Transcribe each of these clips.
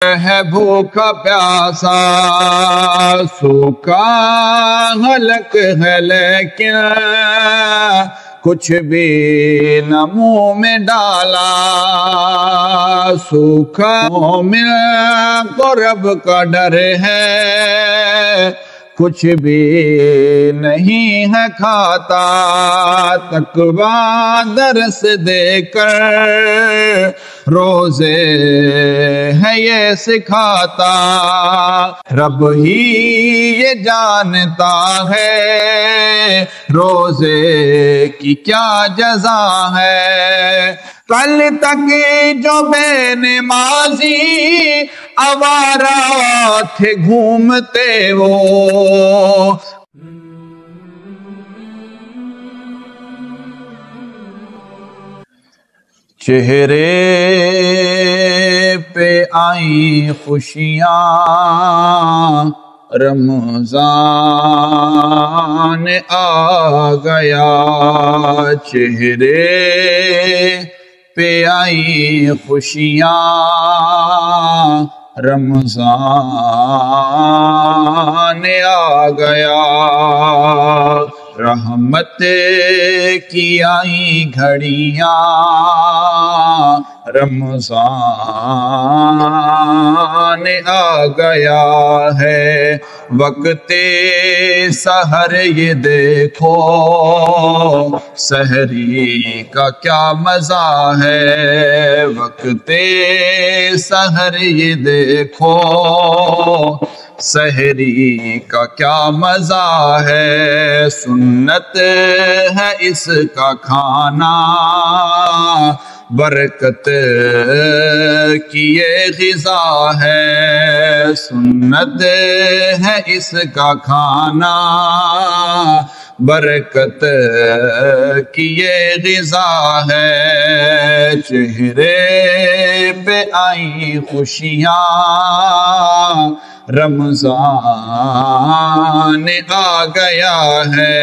ہے بھوکا پیاسا، سوکھا حلق ہے لیکن کچھ بھی نہ منہ میں ڈالا۔ سوکھا مومن کو رب کا ڈر ہے، کچھ بھی نہیں ہے کھاتا۔ تقویٰ درس دے کر روزے ہے یہ سکھاتا، رب ہی یہ جانتا ہے روزے کی کیا جزا ہے۔ کل تک جو بے نمازی آوارہ تھے گھومتے وہ، چہرے پہ آئی خوشیاں، رمضان آ گیا۔ چہرے پہ آئی خوشیاں، رمضان آ گیا۔ رحمت کی آئی گھڑیاں، رمضان آ گیا ہے۔ وقت سحر یہ دیکھو، سحری کا کیا مزہ ہے۔ وقت سحر یہ دیکھو، سحری کا کیا مزہ ہے۔ سنت ہے اس کا کھانا، برکت کی یہ غذا ہے۔ سنت ہے اس کا کھانا، برکت کی یہ غذا ہے۔ چہرے پہ آئی خوشیاں، رمضان آ گیا ہے۔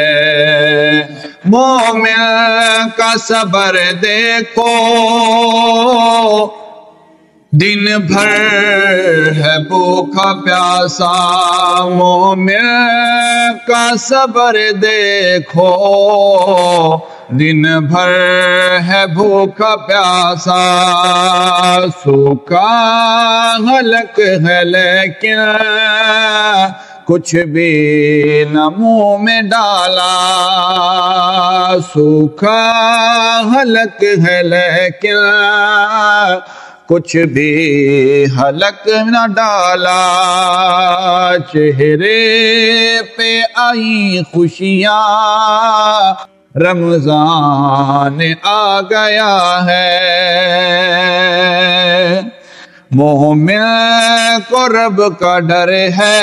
مومن کا صبر دیکھو، دن بھر ہے بھوکا پیاسا۔ مومن کا صبر دیکھو، دن بھر ہے بھوکا پیاسا۔ سوکھا حلق ہے لیکن کچھ بھی نہ منہ میں ڈالا۔ سوکھا حلق ہے لیکن کچھ بھی حلق نہ ڈالا۔ چہرے پہ آئی خوشیاں، رمضان آ گیا ہے۔ مومن کو رب کا ڈر ہے،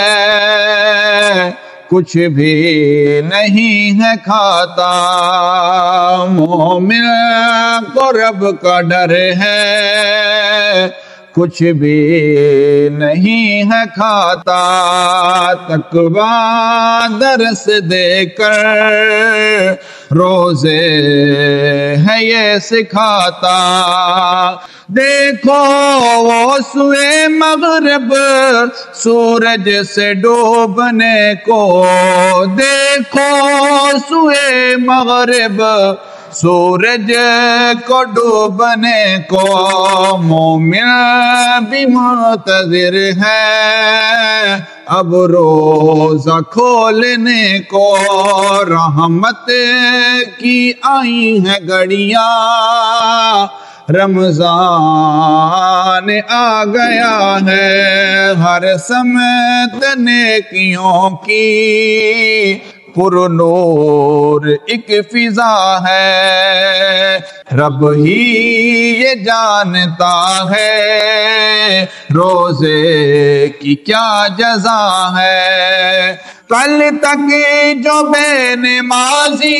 کچھ بھی نہیں ہے کھاتا۔ مومن کو رب کا ڈر ہے، کچھ بھی نہیں ہے کھاتا۔ تقویٰ درس دے کر روزے ہے یہ سکھاتا۔ دیکھو وہ سوئے مغرب سورج سے ڈوبنے کو، دیکھو سوئے مغرب سورج کو ڈوبنے کو۔ مومن بھی منتظر ہے اب روزہ کھولنے کو۔ رحمت کی آئی ہیں گھڑیاں، رمضان آ گیا ہے۔ ہر سمت نیکیوں کی پر نور ایک فضا ہے، رب ہی یہ جانتا ہے روزے کی کیا جزا ہے۔ کل تک جو بے نمازی